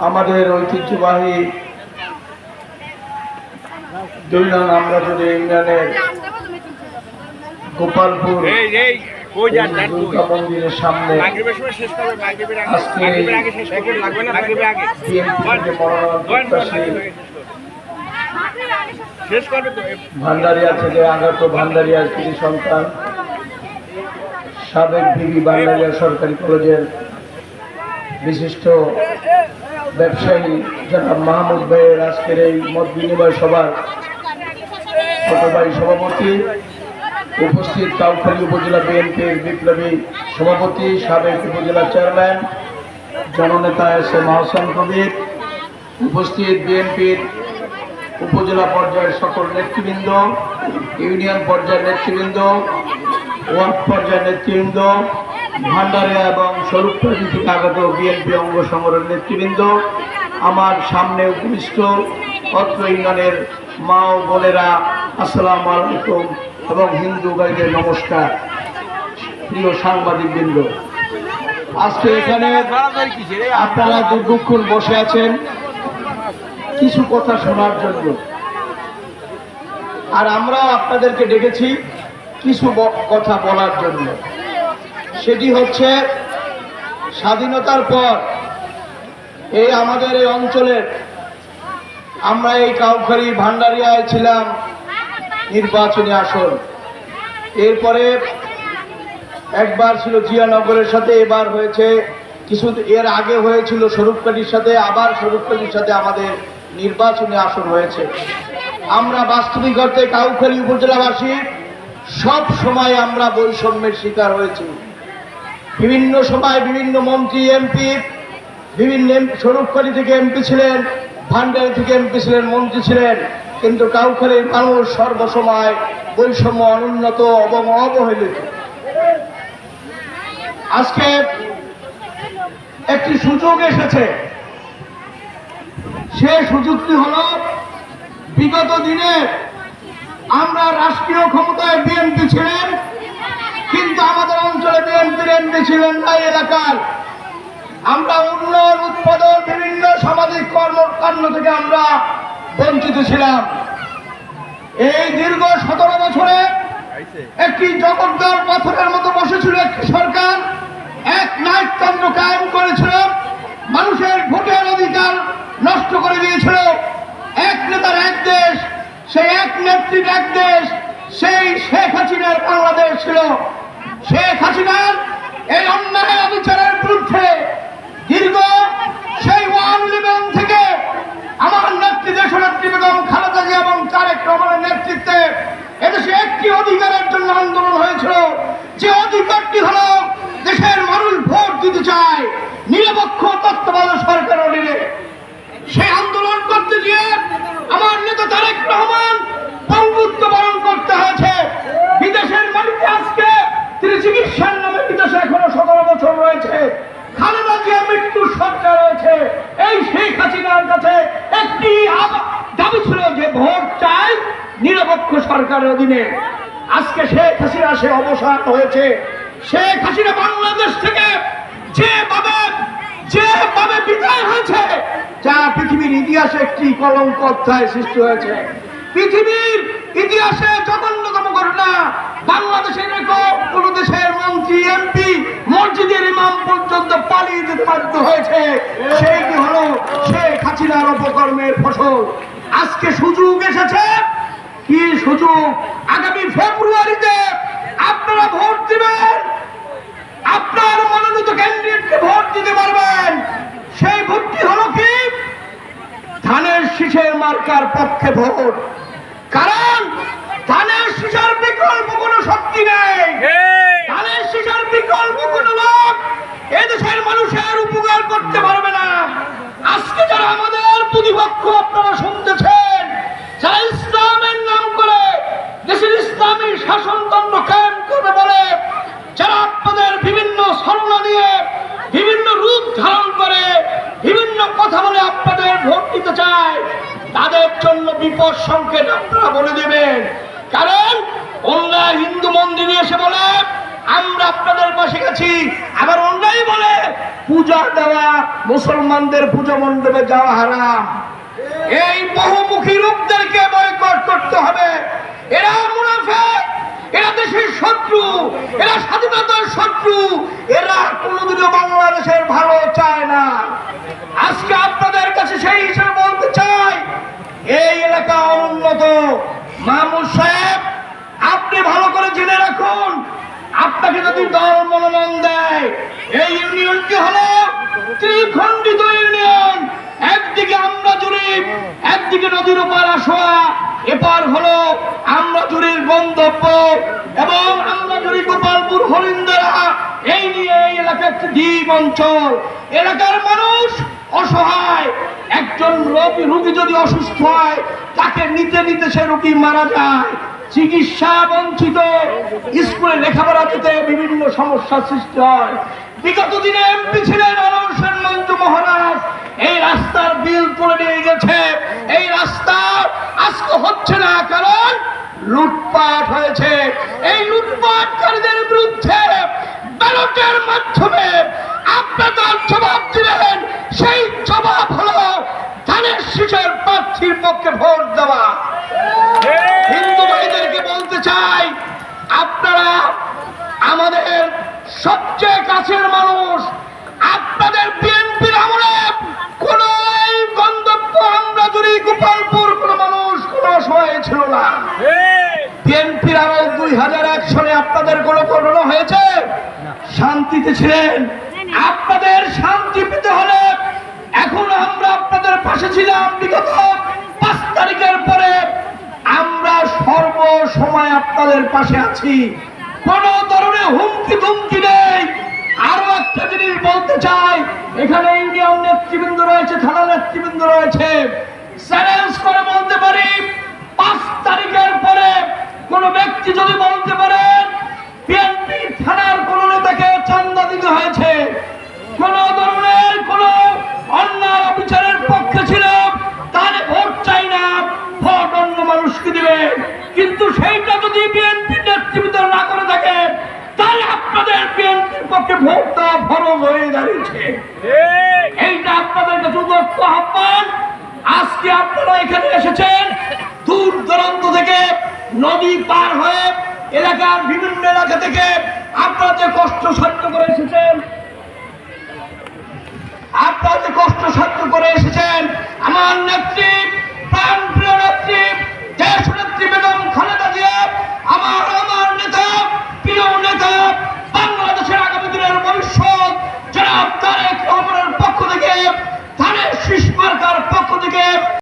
আমাদের ঐতিহ্যবাহী 2 নং আমরাপুরে ইউনিয়নের গোপালপুর দুর্গা মন্দিরের সামনে ভান্ডারিয়া থেকে আগত ভান্ডারিয়ার কৃতি সন্তান সাবেক ভিবি ভান্ডারিয়া সরকারি কলেজের বিশিষ্ট ব্যবসায়ী জনাব মাহমুদ ভাইয়ের আজকের এই মত বিনিময় সভার ছোট ভাই সভাপতি, উপস্থিত কাউখালী উপজেলা বিএনপির বিপ্লবী সভাপতি, সাবেক উপজেলা চেয়ারম্যান জননেতা এস.এম. আহসান কবির, উপস্থিত বিএনপির উপজেলা পর্যায়ের সকল নেতৃবৃন্দ, ইউনিয়ন পর্যায়ের নেতৃবৃন্দ, ওয়ার্ড পর্যায়ের নেতৃবৃন্দ, ভান্ডারিয়া এবং স্বরূপপাড়ি থেকে আগত বিএনপি অঙ্গ সংগঠনের নেতৃবৃন্দ, আমার সামনে উপবিষ্ট অত্র ইউনিয়নের মা ও বোনেরা, আসসালামু আলাইকুম এবং হিন্দু ভাইদের নমস্কার। প্রিয় সাংবাদিকবৃন্দ, আজকে এখানে আপনারা দীর্ঘক্ষণ বসে আছেন কিছু কথা শোনার জন্য, আর আমরা আপনাদেরকে ডেকেছি কিছু কথা বলার জন্য। সেটি হচ্ছে, স্বাধীনতার পর এই আমাদের এই অঞ্চলের, আমরা এই কাউখালী ভান্ডারিয়ায় ছিলাম নির্বাচনী আসন, এরপরে একবার ছিল জিয়ানগরের সাথে, এবার হয়েছে কিছু, এর আগে হয়েছিল স্বরূপকাঠির সাথে, আবার স্বরূপকাঠির সাথে আমাদের নির্বাচনী আসন হয়েছে। আমরা বাস্তবিক অর্থে কাউখালী উপজেলাবাসী সব সময় আমরা বৈষম্যের শিকার হয়েছি। বিভিন্ন সময় বিভিন্ন মন্ত্রী, এমপি, বিভিন্ন স্বরূপকাঠি থেকে এমপি ছিলেন, ভান্ডারি থেকে এমপি ছিলেন, মন্ত্রী ছিলেন, কিন্তু কাউখালীর মানুষ সর্বসময় বৈষম্য, অনুন্নত এবং অবহেলিত। আজকে একটি সুযোগ এসেছে, সে সুযোগটি হল, বিগত দিনে আমরা রাষ্ট্রীয় ক্ষমতায় বিএনপি ছিলেন, কিন্তু আমাদের অঞ্চলে বিএনপির এমপি ছিলেন না। এলাকার আমরা উন্নয়ন, উৎপাদন, বিভিন্ন সামাজিক কর্মকাণ্ড থেকে আমরা বঞ্চিত ছিলাম। এই দীর্ঘ 17 বছরে একটি জগদ্দল পাথরের মতো বসেছিল একটি সরকার, এক নায়কতন্ত্র কায়েম করেছিল, মানুষের ভোটের অধিকার নষ্ট করে দিয়েছিল। এক নেতার এক দেশ, সেই এক নেত্রীর এক দেশ, সেই শেখ হাসিনার বাংলাদেশ ছিল। শেখ হাসিনার এই অন্যায় অবিচারের বিরুদ্ধে দীর্ঘ সেই 111 থেকে আমার নেত্রী, দেশনেত্রী বেগম খালেদা জিয়া এবং তারেক রহমানের নেতৃত্বে এদেশে একটি অধিকারের জন্য আন্দোলন হয়েছিল, যে অধিকারটি হল দেশের মানুষ ভোট দিতে চায় নিরপেক্ষ তত্ত্বাবধায়ক সরকার অধীনে। সেই আন্দোলন করতে গিয়ে আমার নেতা তারেক রহমান বঙ্গুত্ব বরণ করতে হয়েছে। বিদেশের মাটিতে আজকে তিনি চিকিৎসার নামে বিদেশে এখনো 17 বছর রয়েছে। খালেদা জিয়া মৃত্যুর সরকার রয়েছে। এই শেখ হাসিনার কাছে একটি দাবি ছিল যে ভোট চাই নিরপেক্ষ সরকারের অধীনে। আজকে শেখ হাসিনা সে অবসান হয়েছে। শেখ হাসিনা বাংলাদেশ থেকে যেভাবে বিদায় হয়েছে, যা পৃথিবীর ইতিহাসে একটি কলঙ্ক অধ্যায় সৃষ্টি হয়েছে। পৃথিবীর ইতিহাসে জঘন্যতম ঘটনা। বাংলাদেশের কোন দেশের মন্ত্রী, এমপি, মসজিদের ইমাম পর্যন্ত পালিয়ে যেতে বাধ্য হয়েছে। সেইটি হলো শেখ হাসিনার অপকর্মের ফসল। আজকে সুযোগ এসেছে। কি সুযোগ? আগামী ফেব্রুয়ারিতে আপনারা ভোট দিবেন, আপনার মনোনীত ক্যান্ডিডেটকে ভোট দিতে পারবেন। সেই ভোটটি হলো কি? ধানের শীষের মার্কার পক্ষে ভোট। কারণ ধানের শীষের বিকল্প কোনো শক্তি নেই, ধানের শীষের বিকল্প কোনো লোক এদেশের মানুষের উপকার করতে পারবে না। আজকে যারা আমাদের প্রতিপক্ষ আপনারা শুনতেছেন, যারা ইসলামের নাম করে দেশের ইসলামী শাসনতন্ত্র কায়েম করবে বলে, যারা আপনাদের বিভিন্ন ছলনা নিয়ে বিভিন্ন রূপ ধারণ করে বিভিন্ন কথা বলে আপনাদের ভোট দিতে চায়, তাদের জন্য বিপদ সংকেত আপনারা বলে দেবেন। কারণ অন্য হিন্দু মন্দিরে এসে বলে আমরা আপনাদের পাশে গেছি। আবার অন্যায় বলে পূজা দেওয়া, মুসলমানদের পূজা মণ্ডপে যাওয়া হারাম। এই বহুমুখী রূপদেরকে বয়কট করতে হবে। এরা মুনাফিক, এরা দেশের শত্রু, এরা স্বাধীনতার শত্রু, এরা কোনোদিনও বাংলাদেশের ভালো চায় না। আজকে আপনাদের কাছে সেই হিসেবে বলতে চাই, এই এলাকা অনুন্নত। মাহমুদ সাহেব, আপনি ভালো করে জেনে রাখুন, আপনাকে যদি দল মনোনয়ন দেয়, এই ইউনিয়নটি হলো ত্রিখণ্ডিত ইউনিয়ন। একদিকে আমরা জরিপ, একদিকে নদীর ওপার আসোয়া, এপার হলো আমরা জুরির গন্তব্য এবং আমরা জুরি গোপালপুর হরিন্দারা। এই নিয়ে এই এলাকা একটি দ্বীপ অঞ্চল। এলাকার মানুষ অসহায়। একজন রোগী যদি অসুস্থ হয়, তাকে নিতে নিতে সে রোগী মারা যায়। চিকিৎসা বঞ্চিত, স্কুলে লেখাপড়া যেতে বিভিন্ন সমস্যার সৃষ্টি হয়। বিগত দিনে এমপি ছিলেন আনোয়ার হোসেন মঞ্জু মহারাজ, এই রাস্তার বিল তুলে নিয়ে গেছে। এই রাস্তা আজকে হচ্ছে না, কারণ লুটপাট হয়েছে। এই লুটপাটকারীদের বিরুদ্ধে ব্যালটের মাধ্যমে আপনাদের জবাব দিলেন। সেই জবাব হলো ধানের শীষের প্রার্থীর পক্ষে ভোট দেওয়া। হিন্দু ভাইদেরকে বলতে চাই, আপনারা আমাদের সবচেয়ে কাছের মানুষ। আপনাদের বিএনপির আমলে কোন এই গন্তব্য আমরা যদি গোপালপুর কোন মানুষ কোন সময় ছিল না। বিএনপির আমল 2001 সালে আপনাদের কোন ঘটনা হয়েছে? শান্তিতে ছিলেন। আপনাদের শান্তি পেতে হলে এখন আমরা আপনাদের পাশে ছিলাম। বিগত 5 তারিখের পরে আমরা সর্বসময় আপনাদের পাশে আছি। কোন ধরনের হুমকি ধুমকি নেই। আরো একটা জিনিস বলতে চাই, এখানে ইউনিয়ন নেতৃবৃন্দ রয়েছে, থানা নেতৃবৃন্দ রয়েছে। চ্যালেঞ্জ করে বলতে পারি, 5 তারিখের পরে কোন ব্যক্তি যদি বলতে পারেন বিএনপি থানার কোন নেতাকে চাঁদা দিতে হয়েছে, কোন ধরনের কোন অন্যায় বিচারের পক্ষে ছিল, তাহলে ভোট চাই না, ভোট অন্য মানুষকে দিবে। কিন্তু সেইটা যদি বিএনপি নেতৃবৃন্দ না করে থাকে, তাহলে আপনাদের বিএনপির পক্ষে ভোট দেওয়া ফরজ হয়ে দাঁড়িয়েছে। এইটা আপনাদের কাছে উদ্যত আহ্বান। আজকে আপনারা এখানে এসেছেন দূর দূরান্ত থেকে, নদী পার হয়ে এলাকার বিভিন্ন এলাকা থেকে আপনারা যে কষ্ট সহ্য করে এসেছেন, আমার নেত্রী, প্রাণপ্রিয় নেত্রী, দেশ নেত্রী বেগম খালেদা জিয়া, আমার নেতা, প্রিয় নেতা, বাংলাদেশের আগামী দিনের ভবিষ্যৎ জনাব তারেক রহমানের পক্ষ থেকে, ধানের শীষ মার্কার পক্ষ থেকে